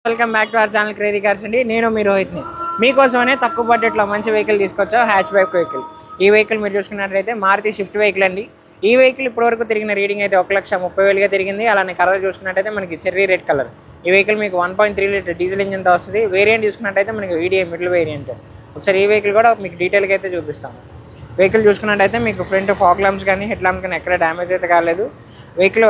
Welcome back to our channel crazy cars అండి. నేను మీ రోహిత్ని. మీకోసమనే తక్కువ బడ్జెట్లో మంచి వెహికల్ తీసుకొచ్చా, హ్యాచ్ బ్యాక్ వెహికల్. ఈ వెహికల్ మీరు చూసుకున్నట్లయితే మారుతి స్విఫ్ట్ వెహికల్ అండి. ఈ వెహికల్ ఇప్పటివరకు తిరిగిన రీడింగ్ అయితే 1,30,000గా తిరిగింది. అలానే కలర్ చూసుకున్నట్టయితే మనకి చెర్రీ రెడ్ కలర్. ఈ వెహికల్ మీకు 1.3 లీటర్ డీజిల్ ఇంజిన్తో వస్తుంది. వేరియంట్ చూసుకున్నట్టయితే మనకి వీడిఐ మిడిల్ వేరియంట్. ఒకసారి ఈ వెహికల్ కూడా మీకు డీటెయిల్గా అయితే చూపిస్తాము. వెహికల్ చూసుకున్నట్టయితే మీకు ఫ్రంట్ ఫాగ్ ల్యాంప్స్ కానీ హెడ్ ల్యాంప్స్ కానీ ఎక్కడ డ్యామేజ్ అయితే కాలేదు. వెహికల్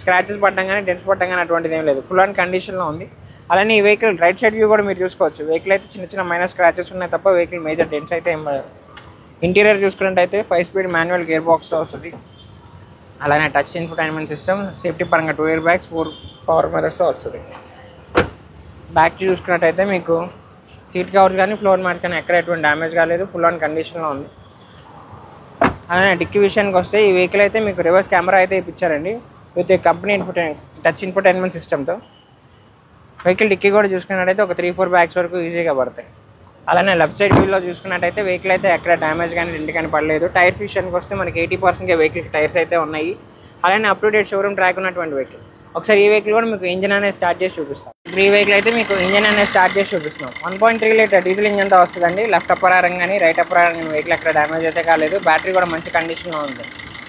స్క్రాచెస్ పడడం కానీ డెన్స్ పడడం కానీ అటువంటిది ఏం లేదు, ఫుల్ అండ్ కండిషన్లో ఉంది. అలానే ఈ వెహికల్ రైట్ సైడ్ వ్యూ కూడా మీరు చూసుకోవచ్చు. వెహికల్ అయితే చిన్న చిన్న మైనర్ స్క్రాచెస్ ఉన్నాయి తప్ప వెహికల్ మేజర్ డెన్స్ అయితే ఏం లేదు. ఇంటీరియర్ చూసుకున్నట్టయితే 5 స్పీడ్ మాన్యువల్ గేర్ బాక్స్తో వస్తుంది. అలానే టచ్ ఇన్ఫోటైన్మెంట్ సిస్టమ్, సేఫ్టీ పరంగా 2 ఎయిర్ బ్యాగ్స్, 4 పవర్ మిర్రర్స్తో వస్తుంది. బ్యాక్ చూసుకున్నట్టయితే మీకు సీట్ కవర్స్ కానీ ఫ్లోర్ మ్యాట్స్ కానీ ఎక్కడ ఎటువంటి డ్యామేజ్ కాలేదు, ఫుల్ అండ్ కండిషన్లో ఉంది. అలానే డిక్కీ విషయానికి వస్తే ఈ వెహికల్ అయితే మీకు రివర్స్ కెమెరా అయితే ఇప్పించారండి విత్ కంపెనీ టచ్ ఇన్ఫోటైన్మెంట్ సిస్టమ్తో. వెహికల్ డిక్కీ కూడా చూసుకున్నట్టయితే ఒక 3-4 బ్యాగ్స్ వరకు ఈజీగా పడతాయి. అలానే లెఫ్ట్ సైడ్ వీల్లో చూసుకున్నట్టయితే వెహికల్ అయితే ఎక్కడ డ్యామేజ్ కానీ రెంట్ కానీ పడలేదు. టైర్స్ విషయానికి వస్తే మనకి 80% వెహికల్ టైర్స్ అయితే ఉన్నాయి. అలానే up to date showroom track ఉన్నటువంటి వెహికల్. ఒకసారి ఈ వెహికల్ కూడా మీకు ఇంజిన్ అనేది స్టార్ట్ చేసి చూపిస్తాం. ఈ వెహికల్ అయితే మీకు ఇంజిన్ అనేది స్టార్ట్ చేసి చూపిస్తున్నాం. 1.3 లీటర్ డీజిల్ ఇంజిన్తో వస్తుందండి. లెఫ్ట్ అప్పర్ ఆరం కానీ రైట్ అప్పర్ ఆరం కానీ వెహికల్ ఎక్కడ డ్యామేజ్ అయితే కాలేదు. బ్యాటరీ కూడా మంచి కండిషన్లో ఉంది.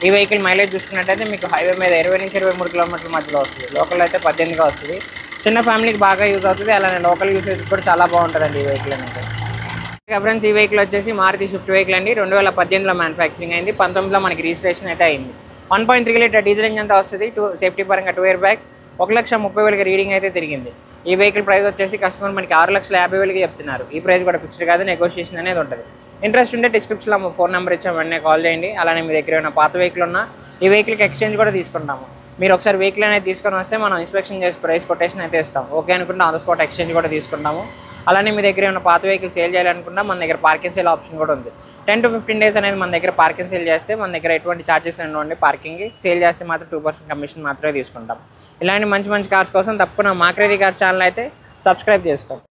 ఈ వెహికల్ మైలేజ్ చూసుకున్నట్టయితే మీకు హైవే మీద 20-23 కిలోమీటర్ల మధ్యలో వస్తుంది. లోకల్ అయితే 18గా వస్తుంది. చిన్న ఫ్యామిలీకి బాగా యూజ్ అవుతుంది. అలానే లోకల్ యూసేజ్ కూడా చాలా బాగుంటుందండి ఈ వెహికల్ అనేది. ఫ్రెండ్స్, ఈ వెహికల్ వచ్చేసి మారుతి స్విఫ్ట్ వెహికల్ అండి. 2018లో మ్యానుఫ్యాక్చరింగ్ అయింది. 19లో మనకి రిజిస్ట్రేషన్ అయితే అయింది. 1.3 లీటర్ డీజిల్ ఇంజిన్తో వస్తుంది. సేఫ్టీ పరంగా 2 ఎయిర్ బ్యాగ్స్. 1,30,000 రీడింగ్ అయితే తిరిగింది. ఈ వెహికల్ ప్రైస్ వచ్చేసి కస్టమర్ మనకి 6,50,000 చెప్తున్నారు. ఈ ప్రైస్ కూడా ఫిక్స్డ్ కాదు, నెగోషియేషన్ అనేది ఉంటుంది. ఇంట్రెస్ట్ ఉంటే డిస్క్రిప్షన్లో మా ఫోన్ నెంబర్ ఇచ్చాము, వెంటనే కాల్ చేయండి. అలానే మీ దగ్గర ఏమైనా పాత వెహికల్ ఉన్నా ఈ వెహికల్కి ఎక్స్చేంజ్ కూడా తీసుకుంటాము. మీరు ఒకసారి వెహికల్ అనేది తీసుకొని వస్తే మనం ఇన్స్పెక్షన్ చేసి ప్రైస్ కొటేషన్ అయితే ఇస్తాం. ఓకే అనుకుంటే ఆన్ ద స్పాట్ ఎక్స్చేంజ్ కూడా తీసుకుంటాము. అలానే మీ దగ్గర ఏమైనా పాత వెహికల్ సేల్ చేయాలనుకున్నా మన దగ్గర పార్కింగ్ సేల్ ఆప్షన్ కూడా ఉంది. 10 to 15 days అనేది మన దగ్గర పార్కింగ్ సేల్ చేస్తే మన దగ్గర ఎటువంటి ఛార్జెస్ ఉండవండి. పార్కింగ్ సేల్ చేస్తే మాత్రం 2% కమిషన్ మాత్రమే తీసుకుంటాం. ఇలాంటి మంచి మంచి కార్స్ కోసం తప్పకుండా మా క్రేజీ కార్స్ ఛానల్ అయితే సబ్స్క్రైబ్ చేసుకోండి.